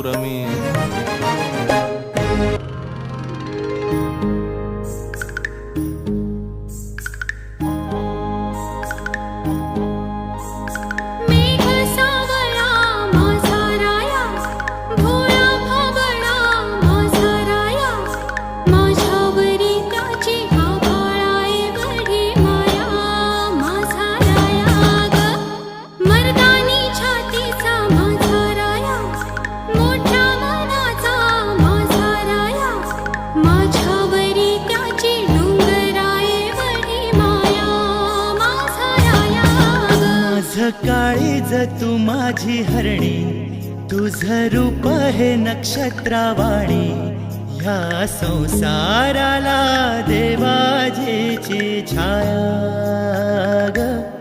Rummy. काळीज तू माझी हरणी, तुझं रूप हे नक्षत्रावाणी, ह्या संसाराला देवाजीची छाया ग.